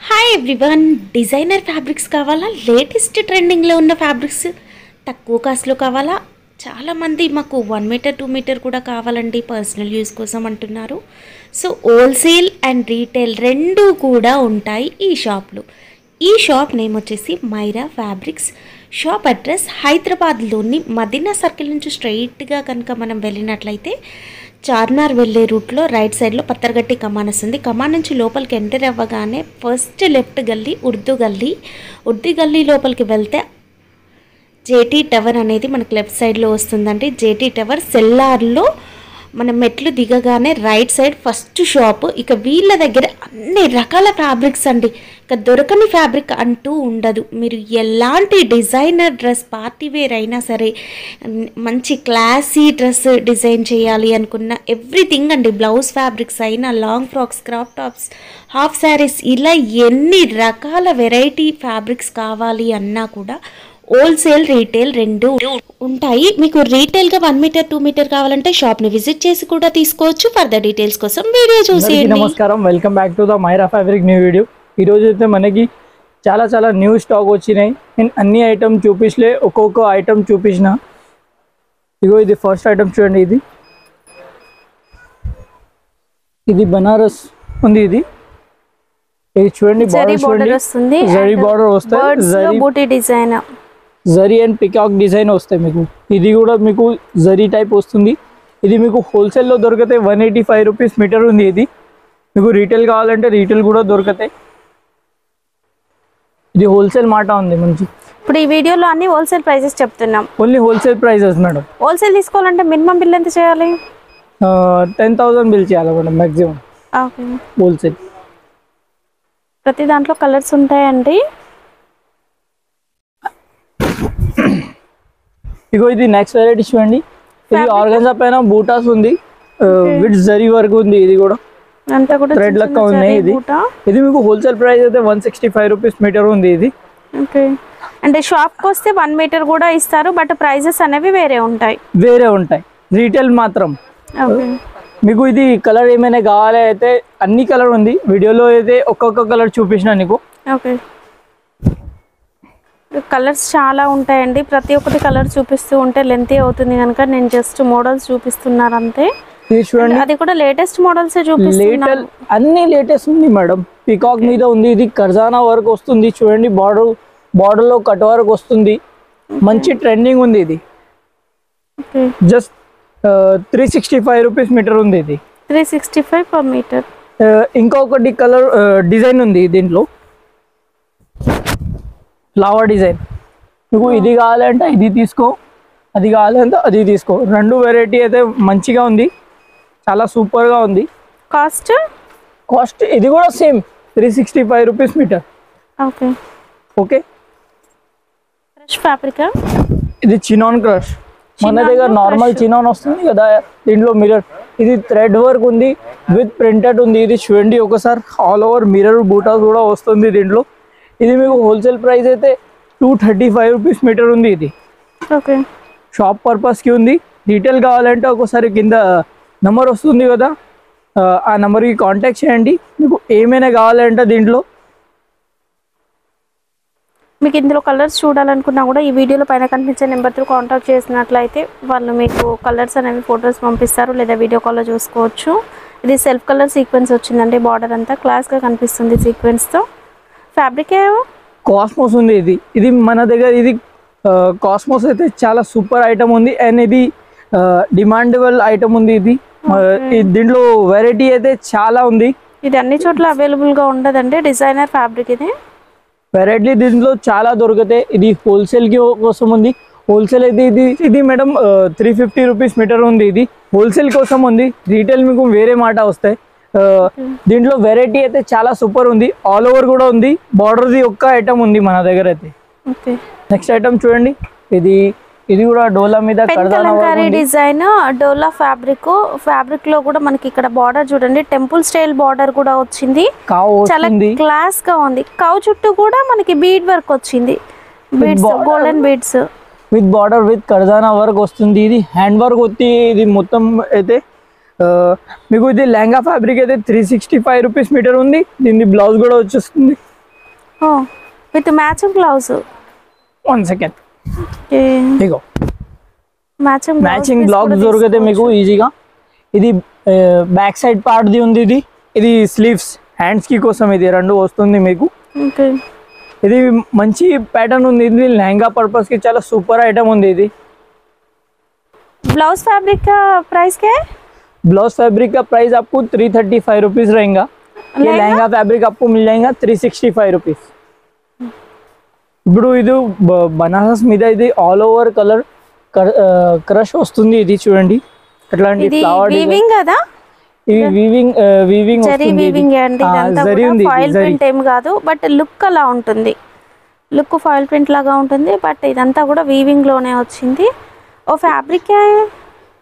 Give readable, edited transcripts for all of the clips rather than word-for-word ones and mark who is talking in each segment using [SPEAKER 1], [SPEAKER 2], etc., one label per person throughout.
[SPEAKER 1] Hi everyone, designer fabrics కావాలా? Latest ట్రెండింగ్లో ఉన్న ఫ్యాబ్రిక్స్ తక్కువ కాస్ట్లో కావాలా? చాలామంది మాకు 1 మీటర్ 2 మీటర్ కూడా కావాలండి పర్సనల్ యూస్ కోసం అంటున్నారు. సో హోల్సేల్ అండ్ రీటైల్ రెండు కూడా ఉంటాయి ఈ షాప్లో. ఈ షాప్ నేమ్ వచ్చేసి మైరా ఫ్యాబ్రిక్స్. షాప్ అడ్రస్ హైదరాబాద్లోని మదీనా సర్కిల్ నుంచి స్ట్రైట్గా కనుక మనం వెళ్ళినట్లయితే చార్మినార్ వెళ్ళే రూట్లో రైట్ సైడ్లో పత్తర్గట్టి కమాన్ వస్తుంది. కమాన్ నుంచి లోపలికి ఎంటర్ అవ్వగానే ఫస్ట్ లెఫ్ట్ గల్లీ ఉర్దూ గల్లీ లోపలికి వెళ్తే జేటీ టవర్ అనేది మనకు లెఫ్ట్ సైడ్లో వస్తుందండి. జేటీ టవర్ సెల్లార్లో మనం మెట్లు దిగగానే రైట్ సైడ్ ఫస్ట్ షాప్. ఇక వీళ్ళ దగ్గర అన్ని రకాల ఫ్యాబ్రిక్స్ అండి, ఇక దొరకని ఫ్యాబ్రిక్ అంటూ ఉండదు. మీరు ఎలాంటి డిజైనర్ డ్రెస్ పార్టీ వేర్ అయినా సరే, మంచి క్లాసీ డ్రెస్ డిజైన్ చేయాలి అనుకున్న ఎవ్రీథింగ్ అండి, బ్లౌజ్ ఫ్యాబ్రిక్స్ అయినా, long frocks, crop tops, half saris, ఇలా ఎన్ని రకాల వెరైటీ ఫ్యాబ్రిక్స్ కావాలి అన్నా కూడా హోల్సేల్ రీటైల్ రెండు ఉంటాయి. మీకు రీటైల్గా 1 మీటర్ 2 మీటర్ కావాలంటే షాప్ని విజిట్ చేసి కూడా తీసుకోవచ్చు. ఫర్దర్ డీటెయిల్స్ కోసం వీడియో చూసేయండి.
[SPEAKER 2] నమస్కారం, welcome back to the Myra fabric new video. ఈరోజు అయితే మనకి చాలా న్యూ స్టాక్ వచ్చినాయి. నేను అన్ని ఐటమ్ చూపించలే, ఒక్కొక్క ఐటమ్ చూపించిన. ఇగో ఇది ఫస్ట్ ఐటమ్ చూడండి. ఇది బనారస్ ఉంది. ఇది చూడండి, బార్డర్ వస్తుంది, జరీ బార్డర్ వస్తాయి,
[SPEAKER 3] బూటీ design,
[SPEAKER 2] zari and peacock design వస్తాయి మీకు. ఇది కూడా మీకు జరీ టైప్ వస్తుంది. ఇది మీకు హోల్సేల్లో దొరుకుతాయి. 185 రూపీస్ మీటర్ ఉంది. ఇది మీకు రీటైల్ కావాలంటే రీటైల్ కూడా దొరుకుతాయి. ఇది హోల్సేల్ మాట ఉంది మంచి.
[SPEAKER 3] ఇప్పుడు ఈ వీడియోలో అన్ని హోల్సేల్ ప్రైసెస్ చెప్తున్నాం.
[SPEAKER 2] Only wholesale prices madam.
[SPEAKER 3] Wholesale తీసుకోవాలంటే మినిమం బిల్ ఎంత చేయాలి?
[SPEAKER 2] 10,000 బిల్ చేయాలి మేడం మ్యాక్సిమం హోల్సేల్.
[SPEAKER 3] ప్రతి దాంట్లో కలర్స్ ఉంటాయండి.
[SPEAKER 2] ఇగో ఇది నెక్స్ట్ వెరైటీ చూడండి. ఇది ఆర్గన్జా పైన బూటాస్ ఉంది, విత్ జరీ వర్క్ ఉంది. ఇది కూడా
[SPEAKER 3] అంతా కూడా
[SPEAKER 2] థ్రెడ్ లెక్క ఉంది. ఇది మీకు హోల్సేల్ ప్రైస్ అయితే 165 రూపీస్ మీటర్ ఉంది. ఇది
[SPEAKER 3] ఓకే. అంటే షాప్కి వస్తే 1 మీటర్ కూడా ఇస్తారు, బట్ ప్రైజెస్ అనేవి వేరే ఉంటాయి.
[SPEAKER 2] రీటైల్ మాత్రం. మీకు ఇది కలర్ ఏమైనా కావాలి అయితే అన్ని కలర్ ఉంది. వీడియోలో అయితే ఒక్కొక్క కలర్ చూపించిన నీకు.
[SPEAKER 3] ఓకే, కలర్స్ చాలా ఉంటాయండి. ప్రతి ఒక్కటి కలర్ చూపిస్తూ ఉంటే లెంతీ అవుతుంది కనుక నేను జస్ట్ మోడల్స్ చూపిస్తున్నారు అంతే. అది కూడా లేటెస్ట్ మోడల్స్ చూపిస్తున్నారు.
[SPEAKER 2] అన్ని లేటెస్ట్ ఉంది మేడం. పికాక్ మీద ఉంది. ఇది కర్జానా వర్క్ వస్తుంది చూడండి. బార్డర్ లో కట్ వర్క్ వస్తుంది. మంచి ట్రెండింగ్ ఉంది. ఇది జస్ట్ 365 రూపీస్ మీటర్ ఉంది. ఇది
[SPEAKER 3] 365 పర్ మీటర్.
[SPEAKER 2] ఇంకొకటి కలర్ డిజైన్ ఉంది దీంట్లో, ఫ్లవర్ డిజైన్. మీకు ఇది కావాలంటే ఇది తీసుకో, అది కావాలంటే అది తీసుకో. రెండు వెరైటీ అయితే మంచిగా ఉంది, చాలా సూపర్గా ఉంది. కాస్ట్ ఇది కూడా same 365 rupees metre. Okay.
[SPEAKER 3] Crush fabric,
[SPEAKER 2] ఇది చినాన్ క్రష్. మన దగ్గర నార్మల్ చినాన్ వస్తుంది కదా, దీంట్లో మిర్రర్. ఇది థ్రెడ్ వర్క్ ఉంది, విత్ ప్రింటెడ్ ఉంది. ఇది చూడండి ఒకసారి, ఆల్ ఓవర్ మిర్రర్ బూటాస్ కూడా వస్తుంది దీంట్లో. ఇది మీకు హోల్సేల్ ప్రైస్ అయితే 235 రూపీస్ మీటర్ ఉంది. ఇది
[SPEAKER 3] ఓకే,
[SPEAKER 2] షాప్ పర్పస్కి ఉంది. రీటైల్ కావాలంటే ఒకసారి కింద నెంబర్ వస్తుంది కదా, ఆ నెంబర్కి కాంటాక్ట్ చేయండి. మీకు ఏమైనా కావాలంటే దీంట్లో
[SPEAKER 3] మీకు ఇందులో కలర్స్ చూడాలనుకున్నా కూడా ఈ వీడియోలో పైన కనిపించే నెంబర్తో కాంటాక్ట్ చేసినట్లయితే వాళ్ళు మీకు కలర్స్ అనేవి ఫొటోస్ పంపిస్తారు, లేదా వీడియో కాల్లో చూసుకోవచ్చు. ఇది సెల్ఫ్ కలర్ సీక్వెన్స్ వచ్చిందండి. బార్డర్ అంతా క్లాస్గా కనిపిస్తుంది సీక్వెన్స్తో. ఫ్యాబ్రిక్
[SPEAKER 2] కాస్మోస్ ఉంది. ఇది మన దగ్గర ఇది కాస్మోస్ అయితే చాలా సూపర్ ఐటమ్ ఉంది, అండ్ ఇది డిమాండబుల్ ఐటమ్ ఉంది. ఇది దీంట్లో వెరైటీ అయితే చాలా ఉంది.
[SPEAKER 3] ఇది అన్ని చోట్ల అవైలబుల్గా ఉండదండి డిజైనర్ ఫ్యాబ్రిక్. ఇది
[SPEAKER 2] వెరైటీ దీంట్లో చాలా దొరుకుతాయి. ఇది హోల్సేల్కి కోసం ఉంది. హోల్సేల్ అయితే ఇది మేడం 350 రూపీస్ మీటర్ ఉంది. ఇది హోల్సేల్ కోసం ఉంది. రీటైల్ మీకు వేరే మాట వస్తాయి. దీంట్లో వెరైటీ అయితే చాలా సూపర్ ఉంది. ఆల్ ఓవర్ కూడా ఉంది. బార్డర్ది ఒక్క ఐటమ్ ఉంది మన దగ్గర అయితే. నెక్స్ట్ ఐటమ్ చూడండి. ఇది కూడా డోలా మీద
[SPEAKER 3] డిజైన్, డోలా ఫ్యాబ్రిక్ లో కూడా మనకి ఇక్కడ బార్డర్ చూడండి, టెంపుల్ స్టైల్ బార్డర్ కూడా వచ్చింది. చాలా క్లాస్ గా ఉంది. కౌ చుట్టూ కూడా మనకి బీడ్ వర్క్ వచ్చింది, beads, golden beads
[SPEAKER 2] with border with కర్జానా వర్క్ వస్తుంది. ఇది హ్యాండ్ వర్క్ వచ్చి ఇది మొత్తం అయితే మీకు ఇది లెహంగా ఫ్యాబ్రిక్ అయితే 365 రూపీస్ మీటర్ ఉంది. దీని బ్లౌజ్ కూడా వచ్చేస్తుంది.
[SPEAKER 3] With matching blouse.
[SPEAKER 2] 1 second ego
[SPEAKER 3] matching
[SPEAKER 2] blouse దొరికితే మీకు ఈజీగా. ఇది బ్యాక్ సైడ్ పార్ట్ది ఉంది. ఇది స్లీవ్స్ హ్యాండ్స్ కి కోసం ఇది రెండు వస్తుంది మీకు. ఇది మంచి ప్యాటర్న్ ఉంది. ఇది లెహంగా పర్పస్ కి చాలా సూపర్ ఐటమ్ ఉంది. ఇది
[SPEAKER 3] ब्लाउज फैब्रिक का प्राइस क्या है?
[SPEAKER 2] ब्लाउज फैब्रिक का प्राइस आपको 335 रुपीज रहेगा. ये लहंगा फैब्रिक आपको मिल जाएगा 365 रुपीज. ఇప్పుడు ఇది బనారస్ మీద ఇది ఆల్ ఓవర్ కలర్ క్రష్ వస్తుంది. ఇది చూడండి అట్లాంటి ఫ్లవర్
[SPEAKER 3] వీవింగ్ కదా.
[SPEAKER 2] ఇది వీవింగ్
[SPEAKER 3] జరీ వీవింగ్ అండి. ఇదంతా కూడా ఫాయిల్ ప్రింట్ ఏం కాదు, బట్ లుక్ అలా ఉంటుంది. లుక్ ఫాయిల్ ప్రింట్ లాగా ఉంటుంది, బట్ ఇదంతా కూడా వీవింగ్ లోనే వచ్చింది. और फैब्रिक क्या है?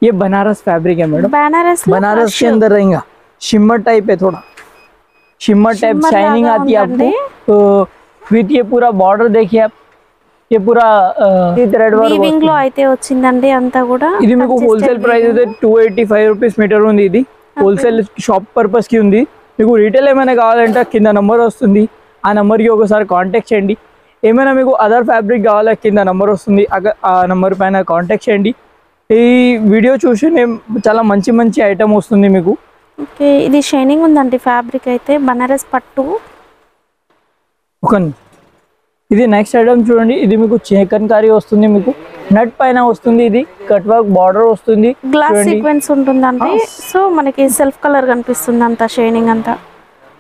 [SPEAKER 2] ये बनारस फैब्रिक है मैडम. बनारस के अंदर रहेगा. शिमर टाइप है, थोड़ा शिमर टाइप शाइनिंग आती है आपको. तो विथ ये पूरा बॉर्डर देखिए आप. ये पूरा थ्रेड वर्क
[SPEAKER 3] వీవింగ్ లో అయితే వచ్చిందండి అంతా కూడా.
[SPEAKER 2] ఇది మీకు హోల్సేల్ ప్రైస్ అయితే 285 రూపీస్ మీటర్ ఉంది. ఇది హోల్సేల్ షాప్ పర్పస్ కి ఉంది. మీకు రీటైల్ ఏమైనా కావాలంటే కింద నంబర్ వస్తుంది, ఆ నంబర్కి ఒకసారి కాంటాక్ట్ చేయండి. ఏమైనా మీకు అదర్ ఫ్యాబ్రిక్ కావాలా కింద నెంబర్ వస్తుంది, ఆ నెంబర్ పైన కాంటాక్ట్ చేయండి. ఈ వీడియో చూసి చాలా మంచి మంచి ఐటమ్ వస్తుంది మీకు.
[SPEAKER 3] ఓకే, ఇది షైనింగ్ ఉందండి ఫ్యాబ్రిక్ అయితే. బనారస్ పట్టు.
[SPEAKER 2] ఇది నెక్స్ట్ ఐటమ్ చూడండి. ఇది మీకు చికన్కారీ వస్తుంది, మీకు నెట్ పైన వస్తుంది. ఇది కట్ వర్క్ బార్డర్ వస్తుంది,
[SPEAKER 3] గ్లాస్ సీక్వెన్స్ ఉంటుందండి. సో మనకి సెల్ఫ్ కలర్ కనిపిస్తుంది అంతా, షైనింగ్ అంతా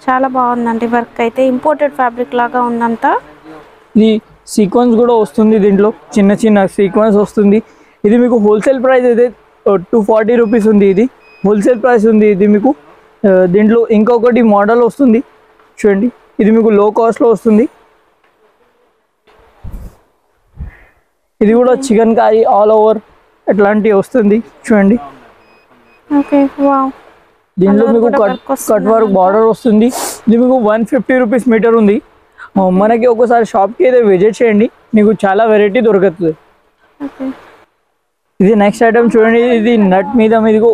[SPEAKER 3] చాలా బాగుందండి. వర్క్ అయితే ఇంపోర్టెడ్ ఫ్యాబ్రిక్ లాగా ఉందంతా.
[SPEAKER 2] ఇది సీక్వెన్స్ కూడా వస్తుంది, దీంట్లో చిన్న చిన్న సీక్వెన్స్ వస్తుంది. ఇది మీకు హోల్సేల్ ప్రైస్ అయితే 240 రూపీస్ ఉంది. ఇది హోల్సేల్ ప్రైస్ ఉంది. ఇది మీకు దీంట్లో ఇంకొకటి మోడల్ వస్తుంది చూడండి. ఇది మీకు లో కాస్ట్లో వస్తుంది. ఇది కూడా చికెన్ కారీ ఆల్ ఓవర్ అట్లాంటివి వస్తుంది చూడండి.
[SPEAKER 3] Okay, wow.
[SPEAKER 2] దీంట్లో మీకు కట్ వర్క్ బార్డర్ వస్తుంది. ఇది మీకు 150 రూపీస్ మీటర్ ఉంది. మనకి ఒకసారి షాప్కి అయితే విజిట్ చేయండి, మీకు చాలా వెరైటీ దొరుకుతుంది. ఇది నెక్స్ట్ ఐటమ్ చూడండి. ఇది నట్ మీద మీకు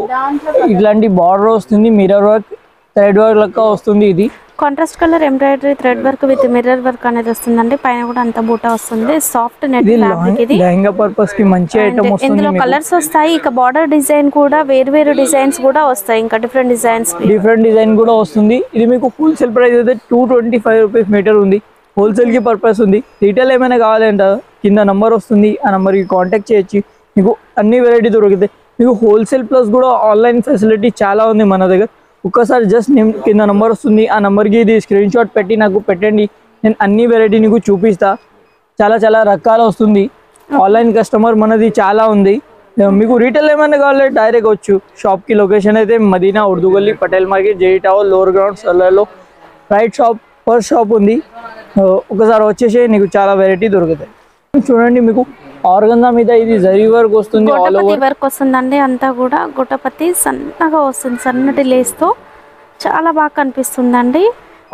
[SPEAKER 2] ఇట్లాంటి బార్డర్ వస్తుంది, మిర్రర్ వర్క్ థ్రెడ్ వర్క్ లెక్క వస్తుంది. ఇది
[SPEAKER 3] contrast colour embroidery thread work with mirror work అనేది వస్తుందండి. పైన కూడా అంత బూటా వస్తుంది. Soft net fabric. ఇది
[SPEAKER 2] లెహంగా పర్పస్ కి మంచి ఐటమ్ వస్తుంది.
[SPEAKER 3] ఇందులో కలర్స్ వస్తాయి. ఇక బార్డర్ డిజైన్ కూడా వేరు డిజైన్స్ కూడా వస్తాయి. ఇంకా డిఫరెంట్ డిజైన్ కూడా వస్తుంది. ఇది మీకు హోల్సేల్ ప్రైస్ అయితే 225 రూపీస్ మీటర్ ఉంది. హోల్సేల్ కి పర్పస్ ఉంది. రీటైల్ ఏమైనా కావాలంటే కింద నంబర్ వస్తుంది, ఆ నంబర్కి కాంటాక్ట్ చేయొచ్చు. మీకు అన్ని వెరైటీ దొరుకుతాయి. మీకు హోల్సేల్ ప్లస్ కూడా ఆన్లైన్ ఫెసిలిటీ చాలా ఉంది మన దగ్గర. ఒక్కసారి జస్ట్ కింద నంబర్ వస్తుంది, ఆ నెంబర్కి ఇది స్క్రీన్ షాట్ పెట్టి నాకు పెట్టండి. నేను అన్ని వెరైటీ నీకు చూపిస్తా. చాలా రకాలు వస్తుంది. ఆన్లైన్ కస్టమర్ మనది చాలా ఉంది. మీకు రీటైల్ ఏమైనా కావాలంటే డైరెక్ట్ వచ్చు షాప్కి. లొకేషన్ అయితే Madina Urdu Gali, Patel market, JE tower, lower ground, సల్లార్లో రైట్ షాప్ ఉంది. ఒకసారి వచ్చేసి నీకు చాలా వెరైటీ దొరుకుతాయి. చూడండి మీకు ఆర్గంజా మీద ఇది జరీ వర్క్ వస్తుంది, ఆల్ ఓవర్ వర్క్ వస్తుందండి. అంతా కూడా గొట్టపతి సన్నగా వస్తుంది, సన్నటి లేస్తో చాలా బాగా కనిపిస్తుందండి.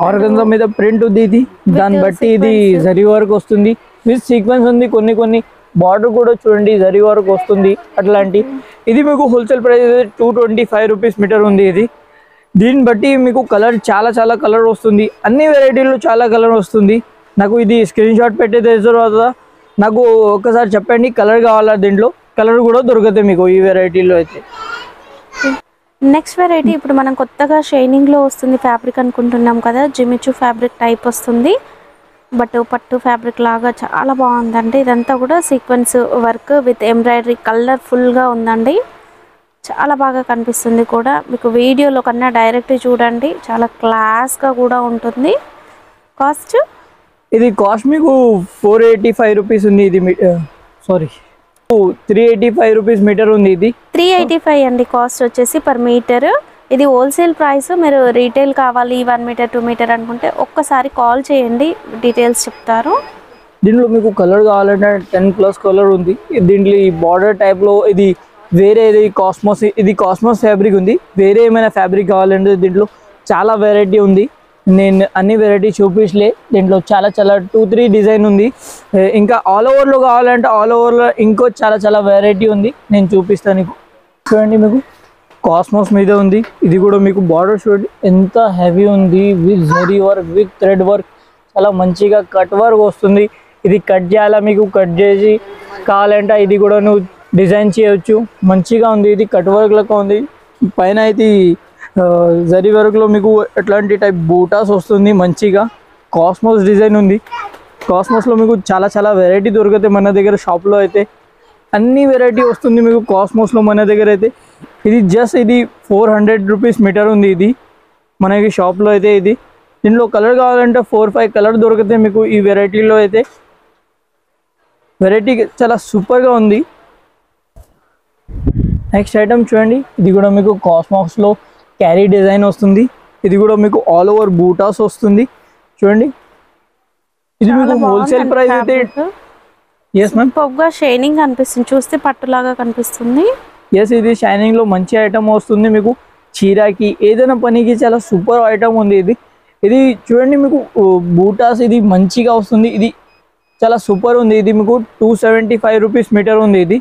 [SPEAKER 2] ఆర్గంజా మీద ప్రింట్ ఉంది. ఇది దాన్ని బట్టి ఇది జరీ వర్క్ వస్తుంది, విత్ సీక్వెన్స్ ఉంది. కొన్ని బార్డర్ కూడా చూడండి జరీ వర్క్ వస్తుంది అట్లాంటి. ఇది మీకు హోల్సేల్ ప్రైస్ 225 రూపీస్ మీటర్ ఉంది. ఇది దీన్ని బట్టి మీకు కలర్ చాలా కలర్ వస్తుంది. అన్ని వెరైటీలో చాలా కలర్ వస్తుంది. నాకు ఇది స్క్రీన్ షాట్ పెట్టే తర్వాత నాకు ఒకసారి చెప్పండి కలర్ కావాలా. దీంట్లో కలర్ కూడా దొరుకుతాయి మీకు ఈ వెరైటీలో అయితే.
[SPEAKER 3] నెక్స్ట్ వెరైటీ ఇప్పుడు మనం కొత్తగా షైనింగ్లో వస్తుంది ఫ్యాబ్రిక్ అనుకుంటున్నాం కదా. జిమిచు ఫ్యాబ్రిక్ టైప్ వస్తుంది, బట్ పట్టు ఫ్యాబ్రిక్ లాగా చాలా బాగుందండి. ఇదంతా కూడా సీక్వెన్స్ వర్క్ విత్ ఎంబ్రాయిడరీ కలర్ఫుల్గా ఉందండి. చాలా బాగా కనిపిస్తుంది కూడా. మీకు వీడియోలో కన్నా డైరెక్ట్ చూడండి, చాలా క్లాస్గా కూడా ఉంటుంది.
[SPEAKER 2] ఇది కాస్ట్ మీకు 485 రూపీస్ ఉంది. ఇది 385 రూపీస్ మీటర్ ఉంది. ఇది
[SPEAKER 3] 385 అండి కాస్ట్ వచ్చేసి పర్ మీటర్. ఇది హోల్సేల్ ప్రైస్. మీరు రీటైల్ కావాలి 1 మీటర్ 2 మీటర్ అనుకుంటే ఒక్కసారి కాల్ చేయండి, డీటెయిల్స్ చెప్తారు.
[SPEAKER 2] దీంట్లో మీకు కలర్ కావాలంటే 10+ కలర్ ఉంది. దీంట్లో ఈ బార్డర్ టైప్లో ఇది వేరేది కాస్మోస్ ఫ్యాబ్రిక్ ఉంది. వేరే ఏమైనా ఫ్యాబ్రిక్ కావాలంటే దీంట్లో చాలా వెరైటీ ఉంది. నేను అన్ని వెరైటీ చూపించలే. దీంట్లో చాలా 2-3 డిజైన్ ఉంది. ఇంకా ఆల్ ఓవర్లో కావాలంటే ఆల్ ఓవర్లో ఇంకో చాలా వెరైటీ ఉంది, నేను చూపిస్తాను నీకు. చూడండి మీకు కాస్మోస్ మీద ఉంది. ఇది కూడా మీకు బార్డర్ షూట్ ఎంత హెవీ ఉంది, with zari work with thread work, చాలా మంచిగా కట్ వర్క్ వస్తుంది. ఇది కట్ చేయాలా మీకు, కట్ చేసి కావాలంటే ఇది కూడా నువ్వు డిజైన్ చేయొచ్చు. మంచిగా ఉంది, ఇది కట్ వర్క్ లెక్క ఉంది. పైన అయితే జరీ వర్క్లో మీకు ఎట్లాంటి టైప్ బూటాస్ వస్తుంది. మంచిగా కాస్మోస్ డిజైన్ ఉంది. కాస్మోస్లో మీకు చాలా చాలా వెరైటీ దొరుకుతాయి మన దగ్గర షాప్లో అయితే. అన్ని వెరైటీ వస్తుంది మీకు కాస్మోస్లో మన దగ్గర అయితే. ఇది జస్ట్ ఇది 400 రూపీస్ మీటర్ ఉంది ఇది మనకి షాప్లో అయితే. ఇది దీంట్లో కలర్ కావాలంటే 4-5 కలర్ దొరుకుతాయి మీకు ఈ వెరైటీలో అయితే. వెరైటీ చాలా సూపర్గా ఉంది. నెక్స్ట్ ఐటమ్ చూడండి, ఇది కూడా మీకు కాస్మోస్లో క్యారీ డిజైన్ వస్తుంది. ఇది కూడా మీకు ఆల్ ఓవర్ బూటాస్ వస్తుంది. చూడండి, ఇది మీకు హోల్సేల్ ప్రైస్ అయితే. ఎస్ మ్యామ్,
[SPEAKER 3] పొగ్గా షైనింగ్ అనిపిస్తుంది, చూస్తే పట్టులాగా కనిపిస్తుంది.
[SPEAKER 2] ఎస్, ఇది షైనింగ్లో మంచి ఐటమ్ వస్తుంది మీకు. చీరాకి ఏదైనా పనికి చాలా సూపర్ ఐటమ్ ఉంది ఇది. ఇది చూడండి మీకు బూటాస్ ఇది మంచిగా వస్తుంది. ఇది చాలా సూపర్ ఉంది. ఇది మీకు 275 రూపీస్ మీటర్ ఉంది. ఇది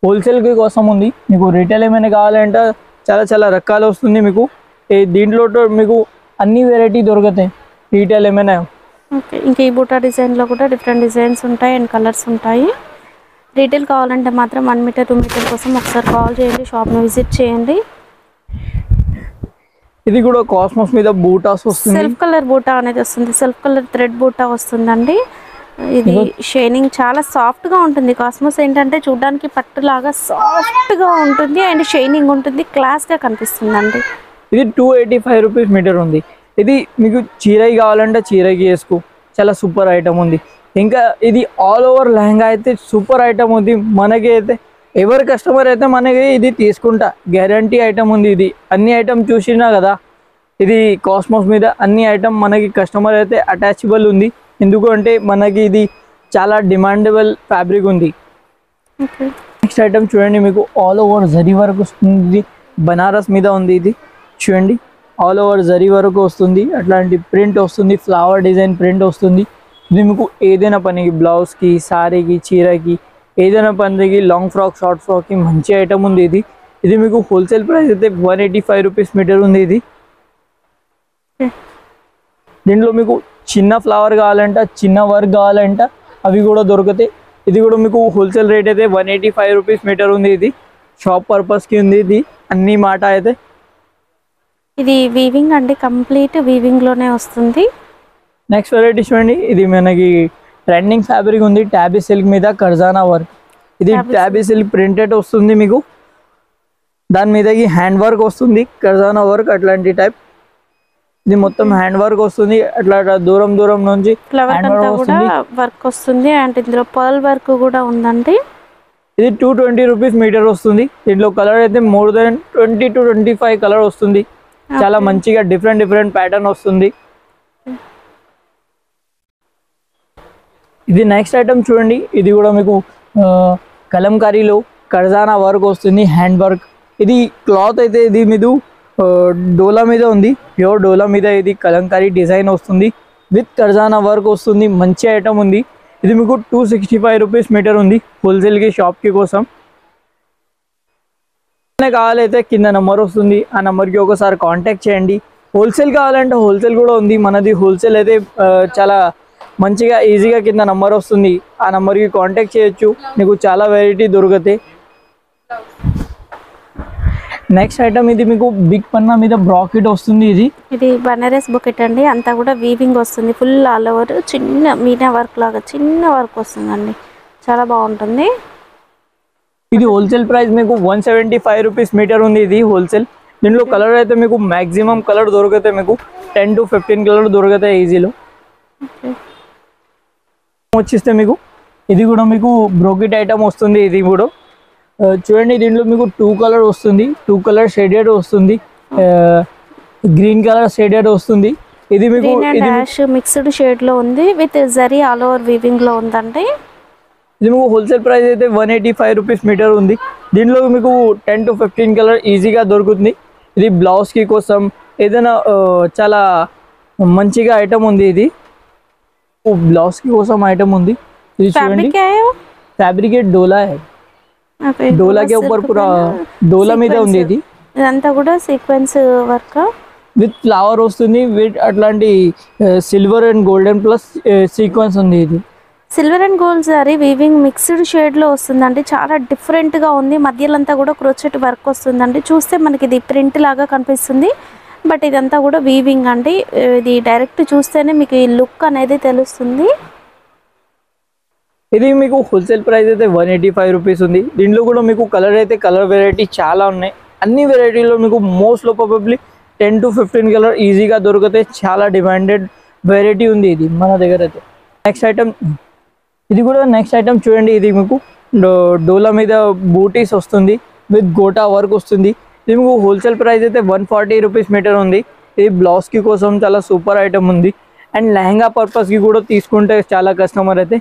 [SPEAKER 2] హోల్సేల్ కోసం ఉంది. మీకు రీటైల్ ఏమైనా కావాలంటే చాలా చాలా రకాలు వస్తుంది మీకు. దీంట్లో మీకు అన్ని వెరైటీ దొరుకుతాయి రీటైల్ ఏమైనా.
[SPEAKER 3] ఓకే, ఇంకా ఈ బూటా డిజైన్లో కూడా డిఫరెంట్ డిజైన్స్ ఉంటాయి అండ్ కలర్స్ ఉంటాయి. రీటైల్ కావాలంటే మాత్రం 1 మీటర్ 2 మీటర్ కోసం ఒకసారి కాల్ చేయండి, షాప్ని విజిట్ చేయండి.
[SPEAKER 2] ఇది కూడా కాస్మోస్ మీద బూటాస్ వస్తుంది.
[SPEAKER 3] సెల్ఫ్ కలర్ బూటా అనేది వస్తుంది, సెల్ఫ్ కలర్ థ్రెడ్ బూటా వస్తుందండి. ఇది షైనింగ్ చాలా సాఫ్ట్గా ఉంటుంది. కాస్మోస్ ఏంటంటే చూడడానికి పట్టులాగా సాఫ్ట్గా ఉంటుంది అండ్ షైనింగ్ ఉంటుంది, క్లాస్గా కనిపిస్తుందండి.
[SPEAKER 2] ఇది 285 రూపీస్ మీటర్ ఉంది. ఇది మీకు చీరకి కావాలంటే చీరకి వేసుకో, చాలా సూపర్ ఐటమ్ ఉంది. ఇంకా ఇది ఆల్ ఓవర్ లెహంగా అయితే సూపర్ ఐటమ్ ఉంది మనకి అయితే. ఎవరి కస్టమర్ అయితే మనకి ఇది తీసుకుంటా గ్యారంటీ ఐటమ్ ఉంది. ఇది అన్ని ఐటమ్ చూసినా కదా, ఇది కాస్మోస్ మీద అన్ని ఐటమ్ మనకి కస్టమర్ అయితే అటాచబుల్ ఉంది. ఎందుకు అంటే మనకి ఇది చాలా డిమాండబుల్ ఫ్యాబ్రిక్ ఉంది. నెక్స్ట్ ఐటమ్ చూడండి, మీకు ఆల్ ఓవర్ జరీ వర్క్ వస్తుంది. బనారస్ మీద ఉంది. ఇది చూడండి, ఆల్ ఓవర్ జరీ వర్క్ వస్తుంది. అట్లాంటి ప్రింట్ వస్తుంది, ఫ్లవర్ డిజైన్ ప్రింట్ వస్తుంది. ఇది మీకు ఏదైనా పనికి, బ్లౌజ్కి, సారీకి, చీరకి, ఏదైనా పనికి, లాంగ్ ఫ్రాక్, షార్ట్ ఫ్రాక్కి మంచి ఐటమ్ ఉంది ఇది. ఇది మీకు హోల్సేల్ ప్రైస్ అయితే 185 రూపీస్ మీటర్ ఉంది ఇది. దీంట్లో మీకు చిన్న ఫ్లవర్ కావాలంట, చిన్న వర్క్ కావాలంట, అవి కూడా దొరుకుతాయి. ఇది కూడా మీకు హోల్సేల్ రేట్ అయితే 185 రూపీస్ మీటర్ ఉంది ఇది. షాప్ పర్పస్కి ఉంది ఇది అన్ని మాట అయితే.
[SPEAKER 3] ఇది వీవింగ్ అండి, కంప్లీట్ వీవింగ్లోనే వస్తుంది.
[SPEAKER 2] నెక్స్ట్ వెరైటీ చూడండి, ఇది మనకి ట్రెండింగ్ ఫ్యాబ్రిక్ ఉంది. ట్యాబీ సిల్క్ మీద కర్జానా వర్క్. ఇది ట్యాబీ సిల్క్ ప్రింటెడ్ వస్తుంది మీకు. దాని మీదకి హ్యాండ్ వర్క్ వస్తుంది, కర్జానా వర్క్ అట్లాంటి టైప్. ఇది మొత్తం హ్యాండ్ వర్క్ వస్తుంది. అట్లా దూరం దూరం నుంచి
[SPEAKER 3] ఫ్లవర్ అంతా కూడా వర్క్ వస్తుంది అండ్ ఇందులో పర్ల్ వర్క్ కూడా ఉందండి.
[SPEAKER 2] ఇది 220 రూపీస్ మీటర్ వస్తుంది. దీంట్లో కలర్ అయితే మోర్ దెన్ 20 to 25 కలర్ వస్తుంది. చాలా మంచిగా డిఫరెంట్ డిఫరెంట్ ప్యాటర్న్ వస్తుంది. ఇది నెక్స్ట్ ఐటమ్ చూడండి, ఇది కూడా మీకు కలంకారీలో కర్జానా వర్క్ వస్తుంది, హ్యాండ్ వర్క్. ఇది క్లాత్ అయితే ఇది మీరు డోలా మీద ఉంది, ప్యూర్ డోలా మీద. ఇది కలంకారీ డిజైన్ వస్తుంది విత్ కర్జానా వర్క్ వస్తుంది. మంచి ఐటమ్ ఉంది. ఇది మీకు 265 రూపీస్ మీటర్ ఉంది హోల్సేల్కి, షాప్కి కోసం. కావాలైతే కింద నెంబర్ వస్తుంది, ఆ నెంబర్కి ఒకసారి కాంటాక్ట్ చేయండి. హోల్సేల్ కావాలంటే హోల్సేల్ కూడా ఉంది మనది. హోల్సేల్ అయితే చాలా మంచిగా ఈజీగా కింద నెంబర్ వస్తుంది, ఆ నెంబర్కి కాంటాక్ట్ చేయొచ్చు. మీకు చాలా వెరైటీ దొరుకుతాయి. నెక్స్ట్ ఐటమ్ ఇది మీకు బిగ్ పన్నా మీద బ్రాకెట్ వస్తుంది. ఇది
[SPEAKER 3] బనారస్ బొకెట్ అండి, అంతా కూడా వీవింగ్ వస్తుంది. ఫుల్ ఆల్ ఓవర్ చిన్న మీనా వర్క్ లాగా చిన్న వర్క్ వస్తుందండి, చాలా బాగుంటుంది.
[SPEAKER 2] ఇది హోల్సేల్ ప్రైస్ మీకు 175 రూపీస్ మీటర్ ఉంది ఇది హోల్సేల్. దీంట్లో కలర్ అయితే మీకు మ్యాక్సిమం కలర్ దొరుకుతాయి. మీకు 10 to 15 కలర్ దొరుకుతాయి ఈజీలో. వచ్చేస్తే మీకు ఇది కూడా మీకు బ్రోకెట్ ఐటమ్ వస్తుంది. ఇది కూడా చూడండి, దీంట్లో మీకు 2 కలర్ వస్తుంది, 2 కలర్ షేడెడ్ వస్తుంది, గ్రీన్ కలర్ షేడెడ్ వస్తుంది. ఇది మీకు
[SPEAKER 3] మిక్స్డ్ షేడ్ లో ఉంది with zari all over weaving లో ఉందండి.
[SPEAKER 2] ఇది మీకు హోల్సేల్ ప్రైస్ అయితే 185 రూపీస్ మీటర్ ఉంది. దీంట్లో మీకు 10 to 15 కలర్ ఈజీగా దొరుకుతుంది. ఇది బ్లౌజ్కి కోసం ఏదైనా చాలా మంచిగా ఐటమ్ ఉంది. ఇది బ్లౌజ్కి కోసం ఐటమ్ ఉంది. ఇది చూడండి, ఫ్యాబ్రిकेट डोला है, डोला के ऊपर पूरा डोला మీద ఉంది. ఇది
[SPEAKER 3] ఇదంతా కూడా సీక్వెన్స్ వర్క్.
[SPEAKER 2] విత్ ఫ్లవర్ వస్తుంది, విత్ అట్లాంటి silver and golden plus sequence ఉంది. ఇది
[SPEAKER 3] silver and gold sorry weaving mixed షేడ్లో వస్తుందండి. చాలా డిఫరెంట్గా ఉంది. మధ్యలో అంతా కూడా క్రోచెట్ వర్క్ వస్తుందండి. చూస్తే మనకి ఇది ప్రింట్ లాగా కనిపిస్తుంది, బట్ ఇదంతా కూడా వీవింగ్ అండి. ఇది డైరెక్ట్ చూస్తేనే మీకు ఈ లుక్ అనేది తెలుస్తుంది.
[SPEAKER 2] ఇది మీకు హోల్సేల్ ప్రైస్ అయితే 185 రూపీస్ ఉంది. దీంట్లో కూడా మీకు కలర్ అయితే కలర్ వెరైటీ చాలా ఉన్నాయి. అన్ని వెరైటీలో మీకు మోస్ట్లో ప్రాబబ్లీ 10 to 15 కలర్ ఈజీగా దొరికితే చాలా డిమాండెడ్ వెరైటీ ఉంది ఇది మన దగ్గర అయితే. నెక్స్ట్ ఐటమ్ ఇది కూడా నెక్స్ట్ ఐటమ్ చూడండి. ఇది మీకు డోలా మీద బూటీస్ వస్తుంది, విత్ గోటా వర్క్ వస్తుంది. ఇది మీకు హోల్సేల్ ప్రైస్ అయితే 140 రూపీస్ మీటర్ ఉంది. ఇది బ్లౌజ్కి కోసం చాలా సూపర్ ఐటమ్ ఉంది. అండ్ లెహంగా పర్పస్కి కూడా తీసుకుంటే చాలా కస్టమర్ అయితే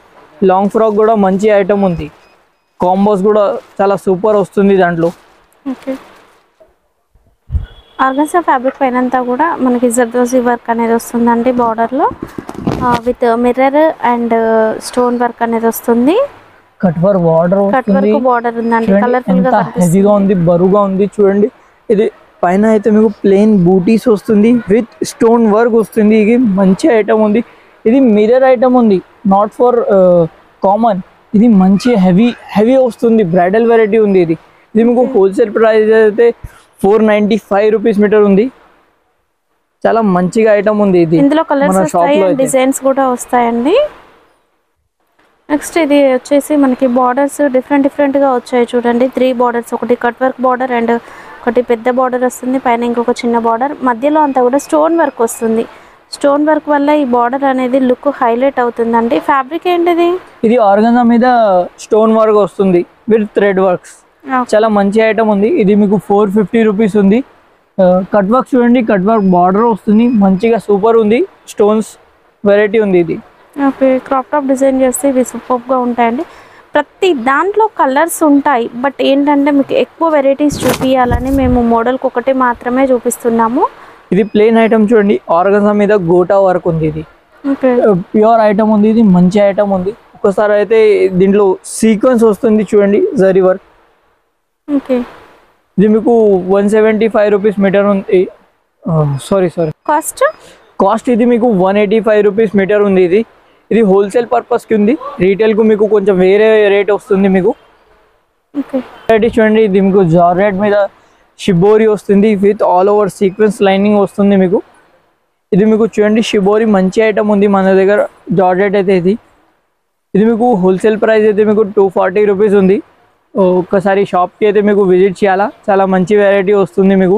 [SPEAKER 2] లాంగ్ ఫ్రాక్ కూడా మంచి ఐటమ్ ఉంది. కాంబోస్ కూడా చాలా సూపర్ వస్తుంది దాంట్లో.
[SPEAKER 3] ఓకే, ఆర్గన్సా ఫ్యాబ్రిక్ పైన అంతా కూడా మనకి జర్దోజీ వర్క్ అనేది వస్తుందండి. బార్డర్లో with mirror and stone work అనేది వస్తుంది.
[SPEAKER 2] కట్ వర్క్
[SPEAKER 3] బార్డర్ ఉందండి. కలర్ఫుల్ గా
[SPEAKER 2] హెవీగా ఉంది, బరువుగా ఉంది. చూడండి ఇది పైన అయితే మీకు ప్లెయిన్ బూటీస్ వస్తుంది, విత్ స్టోన్ వర్క్ వస్తుంది. ఇది మంచి ఐటమ్ ఉంది. ఇది మిర్రర్ ఐటమ్ ఉంది, నాట్ ఫర్ కామన్. ఇది మంచి హెవీ వస్తుంది, బ్రైడల్ వెరైటీ ఉంది. ఇది మీకు హోల్సేల్ ప్రైస్ అయితే 495 రూపీస్ మీటర్ ఉంది. చాలా మంచిగా ఐటమ్ ఉంది. ఇది
[SPEAKER 3] ఇందులో కలర్స్ వస్తాయి, డిజైన్స్ కూడా వస్తాయండి. నెక్స్ట్ ఇది వచ్చేసి మనకి బార్డర్స్ డిఫరెంట్ గా వచ్చాయి చూడండి. 3 బార్డర్స్, ఒకటి కట్ వర్క్ బార్డర్ అండ్ ఒకటి పెద్ద బార్డర్ వస్తుంది, పైన ఇంకొక చిన్న బార్డర్, మధ్యలో అంతా కూడా స్టోన్ వర్క్ వస్తుంది. స్టోన్ వర్క్ వల్ల ఈ బార్డర్ అనేది లుక్ హైలైట్ అవుతుందండి. ఫ్యాబ్రిక్ ఏంటిది?
[SPEAKER 2] ఇది ఆర్గంజా మీద స్టోన్ వర్క్ వస్తుంది విత్ థ్రెడ్ వర్క్స్. చాలా మంచి ఐటమ్ ఉంది. ఇది మీకు 450 రూపీస్ ఉంది. కట్ వర్క్ చూడండి, కట్ వర్క్ బార్డర్ వస్తుంది, మంచిగా సూపర్ ఉంది. స్టోన్స్ వెరైటీ ఉంది ఇది.
[SPEAKER 3] ఓకే, క్రాప్ టాప్ డిజైన్ చేస్తే ఇవి సూపర్గా ఉంటాయండి. ప్రతి దాంట్లో కలర్స్ ఉంటాయి, బట్ ఏంటంటే మీకు ఎక్కువ వెరైటీస్ చూపించాలని మేము మోడల్కి ఒకటి మాత్రమే చూపిస్తున్నాము.
[SPEAKER 2] ఇది ప్లెయిన్ ఐటమ్ చూడండి, ఆర్గంజా మీద గోటా వర్క్ ఉంది. ఇది ప్యూర్ ఐటమ్ ఉంది. ఇది మంచి ఐటమ్ ఉంది. ఒకసారి అయితే దీంట్లో సీక్వెన్స్ వస్తుంది చూడండి, జరీ వర్క్.
[SPEAKER 3] ఓకే,
[SPEAKER 2] ఇది మీకు 175 రూపీస్ మీటర్ ఉంది. సారీ కాస్ట్ ఇది మీకు 185 రూపీస్ మీటర్ ఉంది. ఇది హోల్సేల్ పర్పస్కి ఉంది. రీటైల్కు మీకు కొంచెం వేరే రేట్ వస్తుంది మీకు. వెరైటీ చూడండి, ఇది మీకు జార్జెట్ మీద షిబోరి వస్తుంది, with all over sequence lining వస్తుంది మీకు. ఇది మీకు చూడండి షిబోరి మంచి ఐటమ్ ఉంది మన దగ్గర. జార్జెట్ అయితే ఇది మీకు హోల్సేల్ ప్రైస్ అయితే మీకు 240 రూపీస్ ఉంది. ఒక్కసారి షాప్కి అయితే మీకు విజిట్ చేయాలా, చాలా మంచి వెరైటీ వస్తుంది మీకు.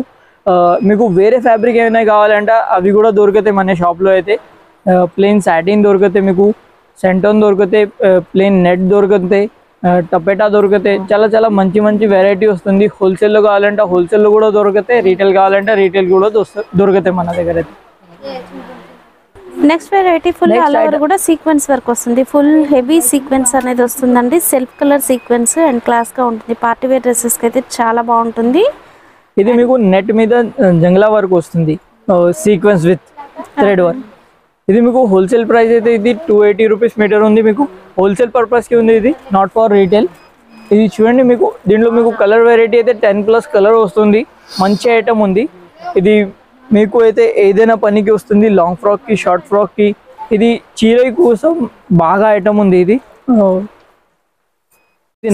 [SPEAKER 2] మీకు వేరే ఫ్యాబ్రిక్ ఏమైనా కావాలంటే అవి కూడా దొరుకుతాయి మన షాప్లో అయితే. ప్లెయిన్ సాటిన్ దొరుకుతాయి మీకు, సెంటోన్ దొరుకుతాయి, ప్లెయిన్ నెట్ దొరుకుతాయి, టపెటా దొరుకుతాయి. చాలా మంచి వెరైటీ వస్తుంది. హోల్సేల్లో కావాలంటే హోల్సేల్లో కూడా దొరుకుతాయి, రీటైల్ కావాలంటే రీటైల్ కూడా దొరుకుతాయి మన దగ్గర అయితే.
[SPEAKER 3] Next variety full all over కూడా సీక్వెన్స్ వర్క్ వస్తుంది. ఫుల్ హెవీ సీక్వెన్స్ అనేది వస్తుందండి. Self colour sequence and class గా ఉంటుంది. పార్టీ వేర్ డ్రెస్సెస్ కి అయితే చాలా బాగుంటుంది.
[SPEAKER 2] ఇది మీకు నెట్ మీద జంగ్లా వర్క్ వస్తుంది, సీక్వెన్స్ విత్ థ్రెడ్ వర్క్. ఇది మీకు హోల్సేల్ ప్రైస్ అయితే ఇది 280 రూపీస్ మీటర్ ఉంది. మీకు హోల్సేల్ పర్పస్కి ఉంది, ఇది నాట్ ఫర్ రీటైల్. ఇది చూడండి మీకు దీంట్లో మీకు కలర్ వెరైటీ అయితే 10+ కలర్ వస్తుంది. మంచి ఐటమ్ ఉంది. ఇది మీకు అయితే ఏదైనా పనికి వస్తుంది, లాంగ్ ఫ్రాక్కి, షార్ట్ ఫ్రాక్కి. ఇది చీర కోసం బాగా ఐటమ్ ఉంది. ఇది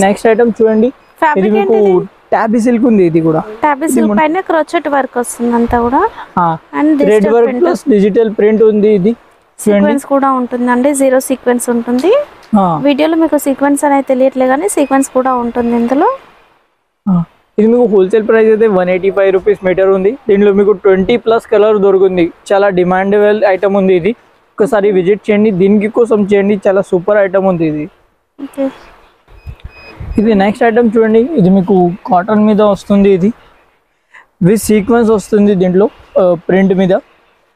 [SPEAKER 2] నెక్స్ట్ ఐటమ్ చూడండి, ఇది మీకు టాబీ సిల్క్ ఉంది. ఇది కూడా
[SPEAKER 3] టాబీ సిల్క్ పైన క్రోచెట్ వర్క్ వస్తుంది అంతా కూడా,
[SPEAKER 2] and red work plus digital print ఉంది. ఇది
[SPEAKER 3] సీక్వెన్స్ కూడా ఉంటుందండి, 0 సీక్వెన్స్ ఉంటుంది. వీడియోలో మీకు సీక్వెన్స్ అనేది తెలియట్లే కానీ సీక్వెన్స్ కూడా ఉంటుంది ఇందులో.
[SPEAKER 2] ఇది మీకు హోల్సేల్ ప్రైస్ అయితే 185 రూపీస్ మీటర్ ఉంది. దీంట్లో మీకు 20+ కలర్ దొరుకుతుంది. చాలా డిమాండబుల్ ఐటమ్ ఉంది. ఇది ఒకసారి విజిట్ చేయండి, దీనికి కోసం చేయండి, చాలా సూపర్ ఐటమ్ ఉంది ఇది. ఇది నెక్స్ట్ ఐటమ్ చూడండి, ఇది మీకు కాటన్ మీద వస్తుంది. ఇది విత్ సీక్వెన్స్ వస్తుంది. దీంట్లో ప్రింట్ మీద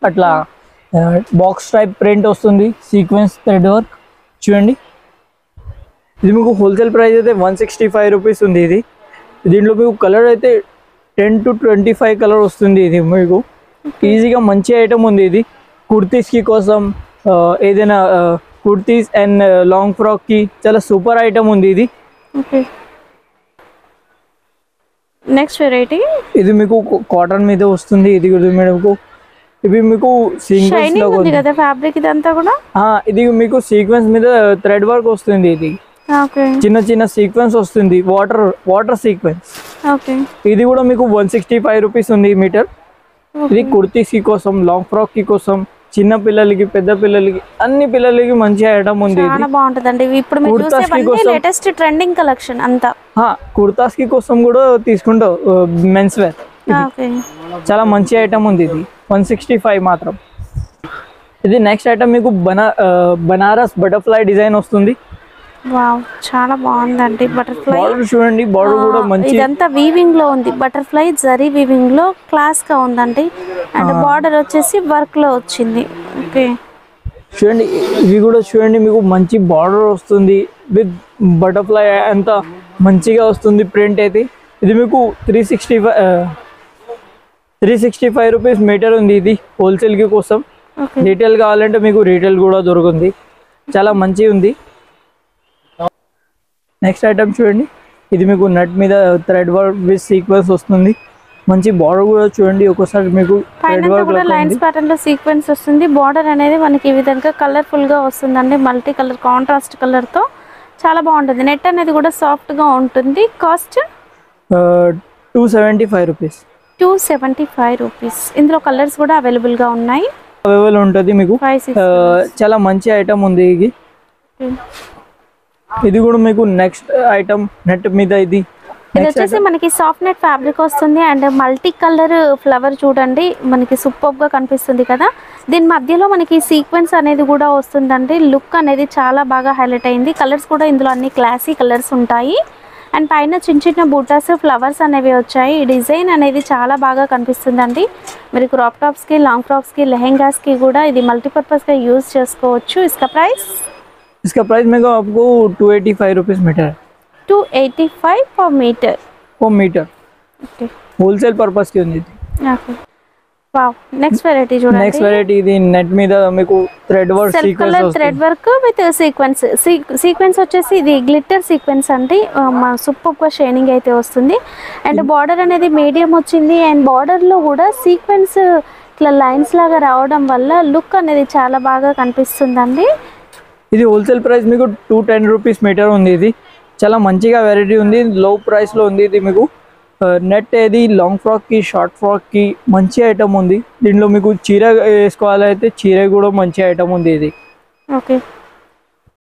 [SPEAKER 2] అట్లా బాక్స్ టైప్ ప్రింట్ వస్తుంది, సీక్వెన్స్ థ్రెడ్ వర్క్ చూడండి. ఇది మీకు హోల్సేల్ ప్రైస్ అయితే 165 రూపీస్ ఉంది. ఇది దీంట్లో మీకు కలర్ అయితే 10 to 25 కలర్ వస్తుంది. ఇది మీకు ఈజీగా మంచి ఐటమ్ ఉంది. ఇది కుర్తీస్కి కోసం, ఏదైనా కుర్తీస్ అండ్ లాంగ్ ఫ్రాక్కి చాలా సూపర్ ఐటమ్ ఉంది. ఇది
[SPEAKER 3] నెక్స్ట్ వెరైటీ
[SPEAKER 2] ఇది మీకు కాటన్ మీద వస్తుంది. ఇది కూడా మేడం ఇవి మీకు సీక్వెన్స్
[SPEAKER 3] షైనింగ్
[SPEAKER 2] లో
[SPEAKER 3] ఉంది కదా ఫ్యాబ్రిక్ ఇదంతా కూడా.
[SPEAKER 2] ఇది మీకు సీక్వెన్స్ మీద థ్రెడ్ వర్క్ వస్తుంది. ఇది
[SPEAKER 3] ఓకే
[SPEAKER 2] చిన్న చిన్న సీక్వెన్స్ వస్తుంది, వాటర్ సీక్వెన్స్.
[SPEAKER 3] ఓకే
[SPEAKER 2] ఇది కూడా మీకు 165 రూపీస్ ఉంది మీటర్. ఇది కుర్తీస్ కి కోసం, లాంగ్ ఫ్రాక్ కి కోసం, చిన్న పిల్లలకి, పెద్ద పిల్లలకి, అన్ని పిల్లలకి మంచి ఐటమ్ ఉంది.
[SPEAKER 3] చాలా బాగుంటదండి. ఇప్పుడు మీరు చూసేవన్నీ లేటెస్ట్ ట్రెండింగ్ కలెక్షన్ అంతా.
[SPEAKER 2] కుర్తాస్ కి కోసం కూడా తీసుకుంటావు మెన్స్ వేర్.
[SPEAKER 3] ఓకే
[SPEAKER 2] చాలా మంచి ఐటమ్ ఉంది. ఇది 165 మాత్రం. ఇది నెక్స్ట్ ఐటమ్ మీకు బనారస్ బటర్ఫ్లై డిజైన్ వస్తుంది.
[SPEAKER 3] వావ్ చాలా బాగుందండి. బటర్ఫ్లై
[SPEAKER 2] బార్డర్ చూడండి, బార్డర్ కూడా మంచి.
[SPEAKER 3] ఇదంతా వీవింగ్ లో ఉంది. బటర్ఫ్లై జరీ వీవింగ్ లో క్లాస్ గా ఉందండి. అండ్ బార్డర్ వచ్చేసి వర్క్ లో వచ్చింది. ఓకే
[SPEAKER 2] చూడండి, ఇవి కూడా చూడండి మీకు మంచి బార్డర్ వస్తుంది విత్ బటర్ఫ్లై అంతా మంచిగా వస్తుంది ప్రింట్ అయితే. ఇది మీకు 365 రూపీస్ మీటర్ ఉంది. ఇది హోల్సేల్ కి కోసం. రీటైల్ కావాలంటే మీకు రీటైల్ కూడా దొరుకుతుంది. చాలా మంచి ఉంది. నెక్స్ట్ ఐటమ్ చూడండి, ఇది మీకు నెట్ మీద థ్రెడ్ వర్క్ విత్ సీక్వెన్స్ వస్తుంది. మంచి బార్డర్ కూడా చూడండి, ఒకసారి మీకు థ్రెడ్ వర్క్
[SPEAKER 3] లైన్స్ ప్యాటర్న్ లో సీక్వెన్స్ వస్తుంది. బార్డర్ అనేది మనకి ఈ విధంగా కలర్ఫుల్ గా వస్తుందండి. మల్టీ కలర్ కాంట్రాస్ట్ కలర్ తో చాలా బాగుంటుంది. నెట్ అనేది కూడా సాఫ్ట్ గా ఉంటుంది. Cost
[SPEAKER 2] 275 rupees.
[SPEAKER 3] 275 రూపీస్. ఇందులో కలర్స్ కూడా అవైలబుల్ గా ఉన్నాయి.
[SPEAKER 2] అవైలబుల్ ఉంటుంది మీకు. చాలా మంచి ఐటమ్ ఉంది ఇది. ఇది కూడా మీకు నెక్స్ట్ ఐటమ్ నెట్ మీద. ఇది
[SPEAKER 3] వచ్చేసి మనకి సాఫ్ట్ నెట్ ఫ్యాబ్రిక్ వస్తుంది. అండ్ మల్టీ కలర్ ఫ్లవర్ చూడండి, మనకి సూపర్ గా కనిపిస్తుంది కదా. దీని మధ్యలో మనకి సీక్వెన్స్ అనేది కూడా వస్తుందండి. లుక్ అనేది చాలా బాగా హైలైట్ అయింది. కలర్స్ కూడా ఇందులో అన్ని క్లాసీ కలర్స్ ఉంటాయి. అండ్ పైన చిన్న చిన్న బూటాస్ ఫ్లవర్స్ అనేవి వచ్చాయి. ఈ డిజైన్ అనేది చాలా బాగా కనిపిస్తుందండి. మీరు క్రాప్ టాప్స్కి, లాంగ్ ఫ్రాక్స్కి, లెహెంగాస్కి కూడా ఇది మల్టీపర్పస్గా యూజ్ చేసుకోవచ్చు. इसका प्राइस
[SPEAKER 2] मेगा आपको 285 रुपीस मीटर.
[SPEAKER 3] 285 पर मीटर.
[SPEAKER 2] ఓకే. హోల్సేల్ పర్పస్ కి ఉంది.
[SPEAKER 3] Okay wow. నెక్స్ట్ వెరైటీ చూడండి.
[SPEAKER 2] నెక్స్ట్ వెరైటీ ఇది నెట్ మీద మీకు థ్రెడ్ వర్క్ సీక్వెన్స్ వస్తుంది.
[SPEAKER 3] థ్రెడ్ వర్క్ విత్ సీక్వెన్స్ వచ్చేసి ఇది గ్లిట్టర్ సీక్వెన్స్ అండి. సూపర్ గా షైనింగ్ అయితే వస్తుంది. అండ్ బార్డర్ అనేది మీడియం వచ్చింది. అండ్ బార్డర్ లో కూడా సీక్వెన్స్ ఇట్లా లైన్స్ లాగా రావడం వల్ల లుక్ అనేది చాలా బాగా కనిపిస్తుందండి.
[SPEAKER 2] ఇది హోల్సేల్ ప్రైస్ మీకు 210 రూపీస్ మీటర్ ఉంది. ఇది చాలా మంచిగా వెరైటీ ఉంది, లో ప్రైస్ లో ఉంది. ఇది మీకు నెట్ ఏది లాంగ్ ఫ్రాక్ కి, షార్ట్ ఫ్రాక్ కి మంచి ఐటమ్ ఉంది. దీంట్లో మీకు చీర వేసుకోవాలైతే చీర కూడా మంచి ఐటమ్ ఉంది. ఇది
[SPEAKER 3] ఓకే